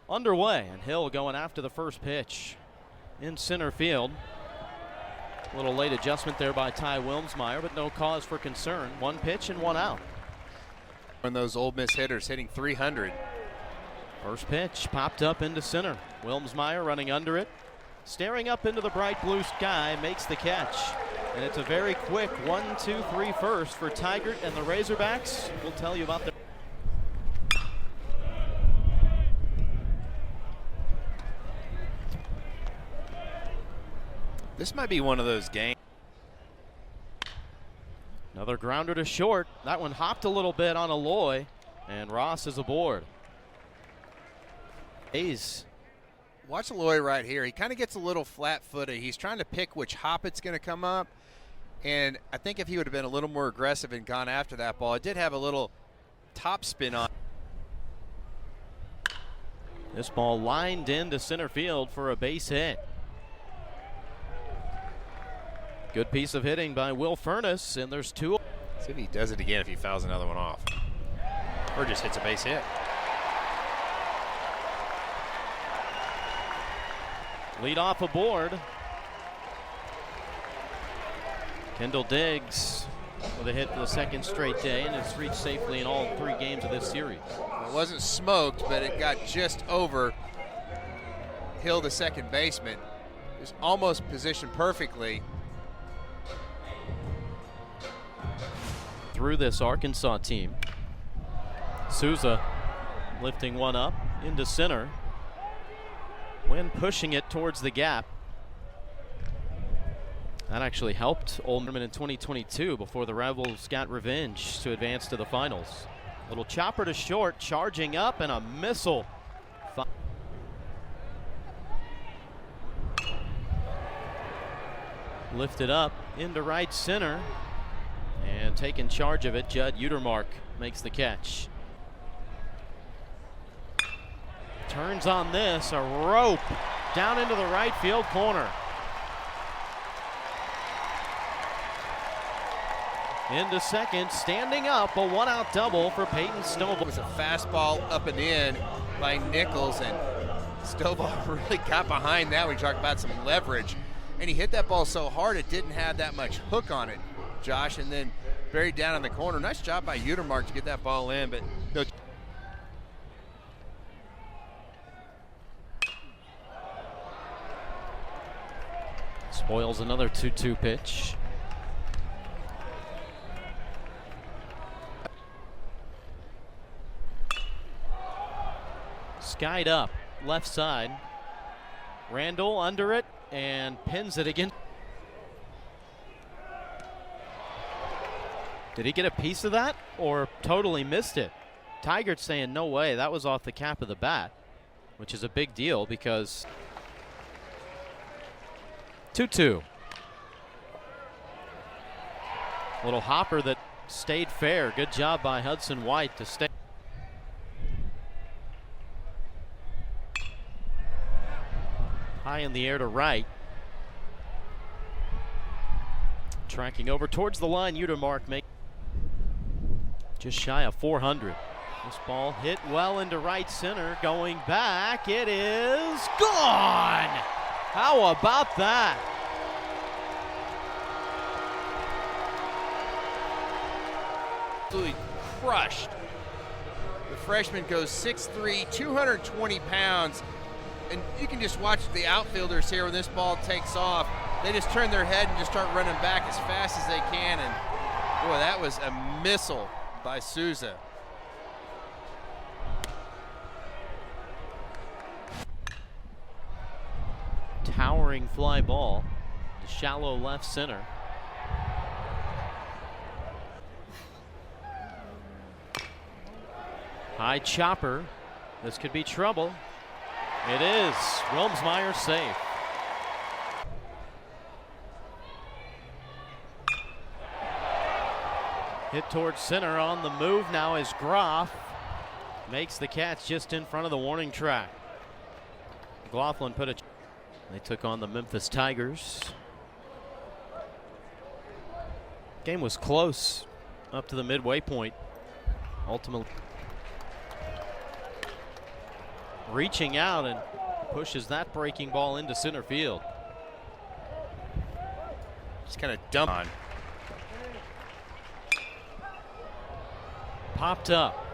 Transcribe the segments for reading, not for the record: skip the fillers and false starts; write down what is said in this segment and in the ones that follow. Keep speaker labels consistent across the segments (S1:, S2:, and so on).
S1: underway, and Hill going after the first pitch in center field. A little late adjustment there by Ty Wilmsmeyer, but no cause for concern. One pitch and one out.
S2: One of those Ole Miss hitters hitting 300.
S1: First pitch popped up into center. Wilmsmeyer running under it, staring up into the bright blue sky, makes the catch. And it's a very quick 1-2-3 first for Tigert and the Razorbacks. We'll tell you about the
S2: This might be one of those games.
S1: Another grounder to short. That one hopped a little bit on Aloy, and Ross is aboard. Hayes.
S2: Watch Aloy right here. He kind of gets a little flat-footed. He's trying to pick which hop it's going to come up. And I think if he would have been a little more aggressive and gone after that ball, it did have a little top spin on.
S1: This ball lined into center field for a base hit. Good piece of hitting by Will Furnace, and there's two.
S2: See if he does it again if he fouls another one off. Or just hits a base hit.
S1: Lead off aboard. Kendall Diggs with a hit for the second straight day and has reached safely in all 3 games of this series.
S2: It wasn't smoked, but it got just over Hill, the second baseman. It was almost positioned perfectly.
S1: Through this Arkansas team. Souza lifting one up into center. When pushing it towards the gap. That actually helped Ole Miss in 2022 before the Rebels got revenge to advance to the finals. Little chopper to short, charging up, and a missile. Lifted up into right center. And taking charge of it, Judd Utermark makes the catch. Turns on this, a rope down into the right field corner. Into second, standing up, a 1-out double for Peyton Stovall.
S2: It was a fastball up and in by Nichols, and Stovall really got behind that. We talked about some leverage, and he hit that ball so hard it didn't have that much hook on it, Josh, and then buried down in the corner. Nice job by Utermark to get that ball in, but no.
S1: Spoils another 2-2 pitch. Skied up, left side. Randall under it and pins it again. Did he get a piece of that or totally missed it? Tigert's saying no way, that was off the cap of the bat, which is a big deal because 2-2. Little hopper that stayed fair. Good job by Hudson White to stay. High in the air to right. Tracking over towards the line, Utermark just shy of 400. This ball hit well into right center. Going back, it is gone! How about that?
S2: Absolutely crushed. The freshman goes 6'3", 220 pounds. And you can just watch the outfielders here when this ball takes off. They just turn their head and just start running back as fast as they can. And boy, that was a missile by Souza.
S1: Towering fly ball to shallow left center. High chopper. This could be trouble. It is. Wilmsmeyer safe. Hit towards center on the move now is Groff. Makes the catch just in front of the warning track. McLaughlin put a... They took on the Memphis Tigers. Game was close up to the midway point. Ultimately. reaching out and pushes that breaking ball into center field.
S2: Just kind of dump on.
S1: Popped up.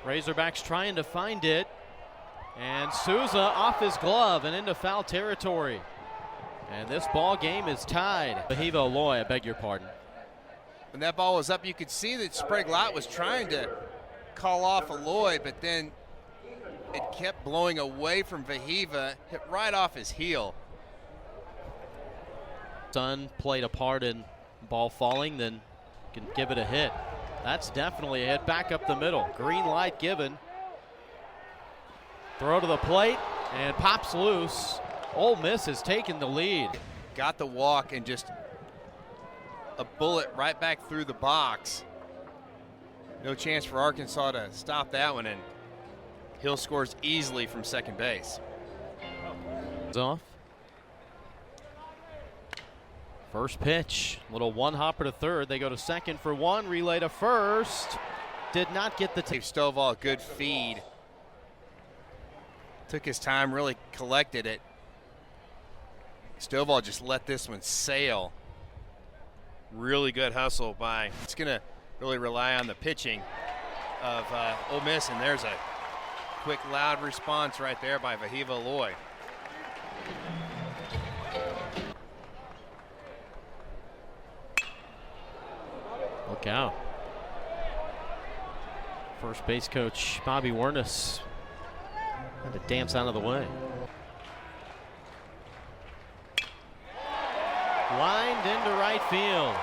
S1: Razorbacks trying to find it. And Souza off his glove and into foul territory. And this ball game is tied. Vahiva Aloy, I beg your pardon.
S2: When that ball was up, you could see that Sprague Lott was trying to call off Aloy, but then it kept blowing away from Vahiva, hit right off his heel.
S1: Sun played a part in ball falling, then can give it a hit. That's definitely a hit back up the middle. Green light given. Throw to the plate and pops loose. Ole Miss has taken the lead.
S2: Got the walk and just a bullet right back through the box. No chance for Arkansas to stop that one, and Hill scores easily from second base.
S1: Off. First pitch, little one hopper to third. They go to second for one, relay to first. Did not get the
S2: Dave Stovall, a good feed. Took his time, really collected it. Stovall just let this one sail. Really good hustle by. It's going to really rely on the pitching of Ole Miss, and there's a quick, loud response right there by Vahiva Aloy.
S1: Look out. First base coach Bobby Wernes had to dance out of the way. Lined into right field.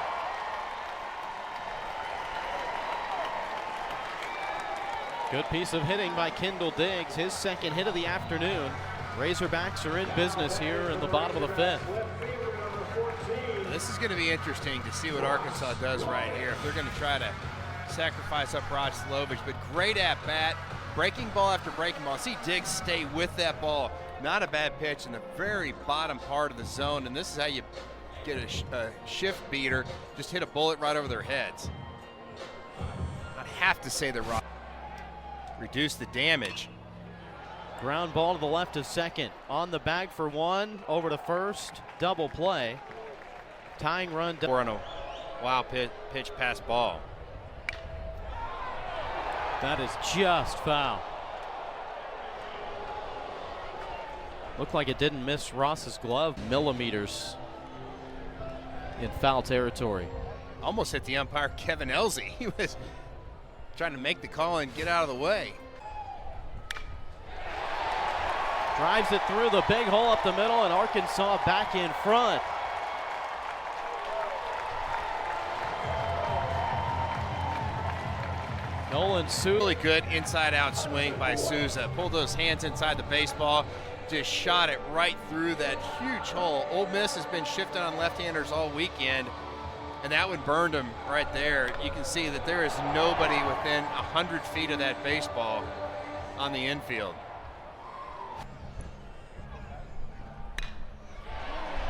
S1: Good piece of hitting by Kendall Diggs, his second hit of the afternoon. Razorbacks are in business here in the bottom of the fifth.
S2: This is going to be interesting to see what Arkansas does right here. If they're going to try to sacrifice up Rod Slovich, but great at bat, breaking ball after breaking ball. See Diggs stay with that ball. Not a bad pitch in the very bottom part of the zone, and this is how you get a shift beater. Just hit a bullet right over their heads. I'd have to say that Rod reduce the damage.
S1: Ground ball to the left of second. On the bag for one, over to first, double play. Tying run.
S2: On a wild pitch pass ball.
S1: That is just foul. Looked like it didn't miss Ross's glove. Millimeters in foul territory.
S2: Almost hit the umpire, Kevin Elsey. He was trying to make the call and get out of the way.
S1: Drives it through the big hole up the middle, and Arkansas back in front. Nolan Souza.
S2: Really good inside-out swing by Souza. Pulled those hands inside the baseball, just shot it right through that huge hole. Ole Miss has been shifting on left-handers all weekend, and that one burned him right there. You can see that there is nobody within 100 feet of that baseball on the infield.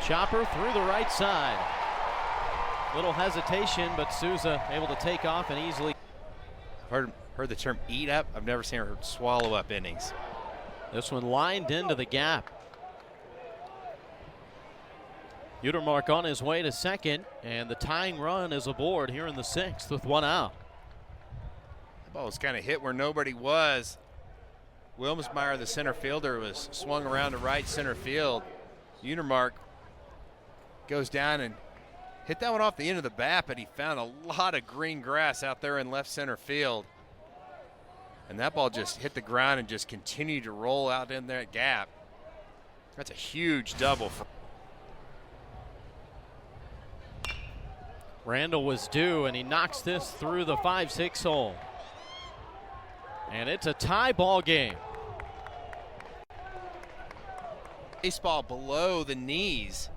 S1: Chopper through the right side. Little hesitation, but Souza able to take off and easily.
S2: Heard the term eat up. I've never seen her swallow up innings.
S1: This one lined into the gap. Utermark on his way to second, and the tying run is aboard here in the sixth with one out.
S2: The ball was kind of hit where nobody was. Wilmsmeyer, the center fielder, was swung around to right center field. Utermark goes down and hit that one off the end of the bat, but he found a lot of green grass out there in left center field. And that ball just hit the ground and just continued to roll out in that gap. That's a huge double.
S1: Randall was due, and he knocks this through the 5-6 hole. And it's a tie ball game.
S2: Baseball below the knees.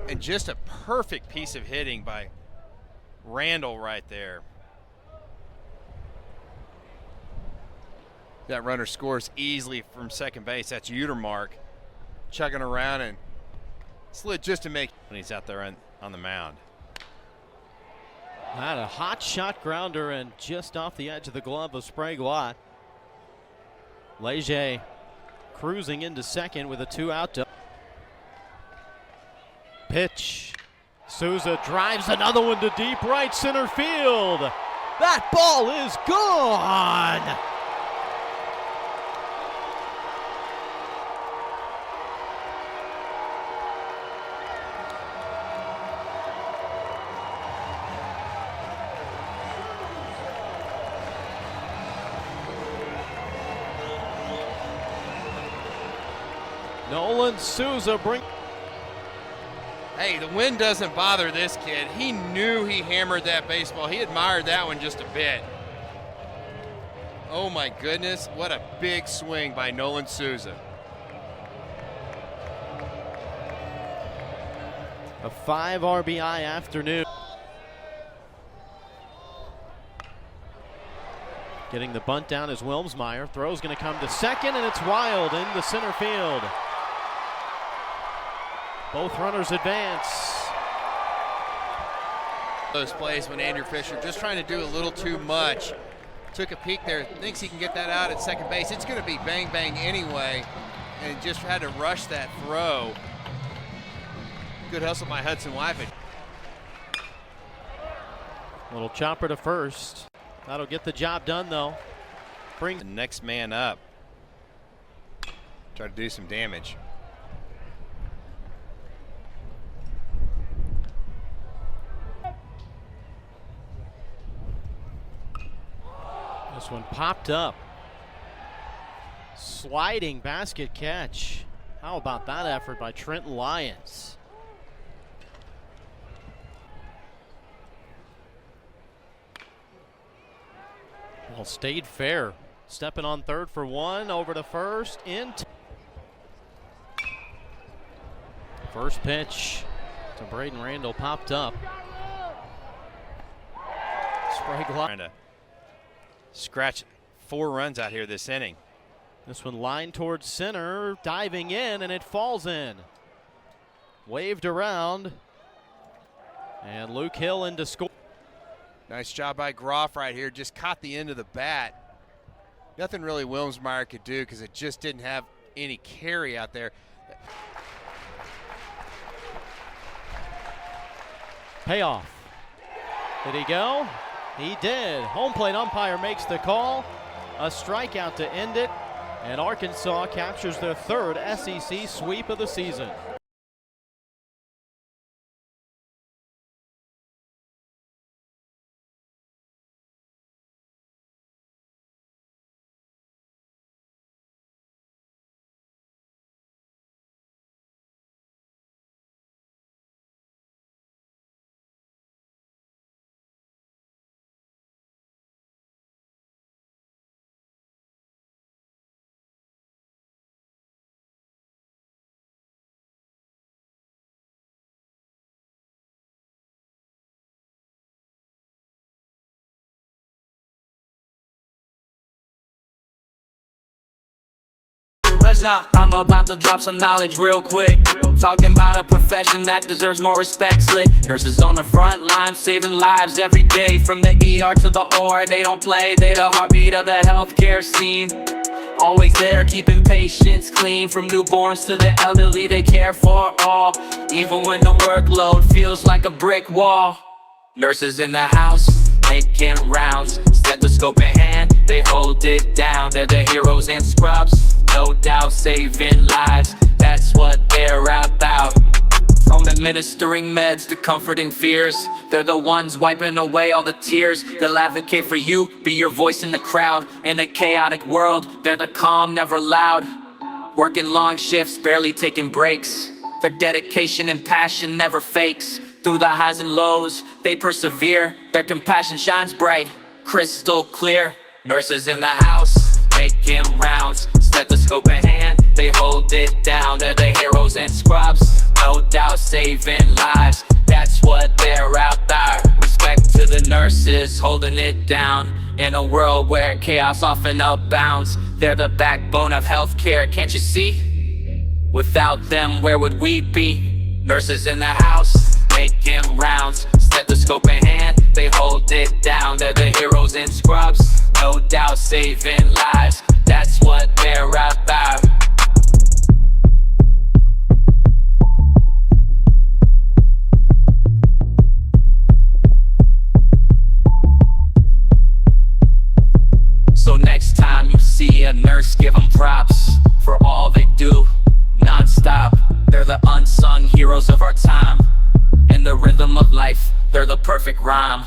S2: And just a perfect piece of hitting by Randall right there. That runner scores easily from second base. That's Utermark chugging around and slid just to make when he's out there on the mound.
S1: Had a hot shot grounder and just off the edge of the glove of Sprague Lott. Leger cruising into second with a 2-out. Pitch. Souza drives another one to deep right center field. That ball is gone. Nolan Souza
S2: Hey, the wind doesn't bother this kid. He knew he hammered that baseball. He admired that one just a bit. Oh my goodness, what a big swing by Nolan Souza.
S1: A 5 RBI afternoon. Getting the bunt down is Wilmsmeyer. Throw's going to come to second, and it's wild into center field. Both runners advance.
S2: Those plays when Andrew Fisher just trying to do a little too much. Took a peek there, thinks he can get that out at second base. It's going to be bang bang anyway, and just had to rush that throw. Good hustle by Hudson Wyford.
S1: Little chopper to first. That'll get the job done though.
S2: Bring the next man up. Try to do some damage.
S1: This one popped up. Sliding basket catch. How about that effort by Trenton Lyons? Well, stayed fair. Stepping on third for one, over to first, into first pitch to Braden Randall popped up. Sprague
S2: Trying to scratch 4 runs out here this inning.
S1: This one lined towards center, diving in, and it falls in. Waved around, and Luke Hill into score.
S2: Nice job by Groff right here. Just caught the end of the bat. Nothing really Wilmsmeyer could do because it just didn't have any carry out there.
S1: Payoff. Did he go? He did. Home plate umpire makes the call. A strikeout to end it. And Arkansas captures their 3rd SEC sweep of the season.
S3: I'm about to drop some knowledge real quick. Talking about a profession that deserves more respect. Slick nurses on the front line, saving lives every day. From the ER to the OR, they don't play. They the heartbeat of the healthcare scene. Always there, keeping patients clean. From newborns to the elderly, they care for all. Even when the workload feels like a brick wall. Nurses in the house, making rounds. Stethoscope in hand, they hold it down. They're the heroes and scrubs. No doubt, saving lives, that's what they're about. From administering meds to comforting fears, they're the ones wiping away all the tears. They'll advocate for you, be your voice in the crowd. In a chaotic world, they're the calm, never loud. Working long shifts, barely taking breaks. Their dedication and passion never fakes. Through the highs and lows, they persevere. Their compassion shines bright, crystal clear. Nurses in the house, making rounds. Stethoscope in hand, they hold it down. They're the heroes and scrubs, no doubt saving lives. That's what they're out there. Respect to the nurses, holding it down. In a world where chaos often abounds, they're the backbone of healthcare, can't you see? Without them, where would we be? Nurses in the house, making rounds. Stethoscope in hand, they hold it down. They're the heroes and scrubs, no doubt saving lives. That's that's what they're about. So next time you see a nurse, give them props for all they do, non-stop. They're the unsung heroes of our time. In the rhythm of life, they're the perfect rhyme.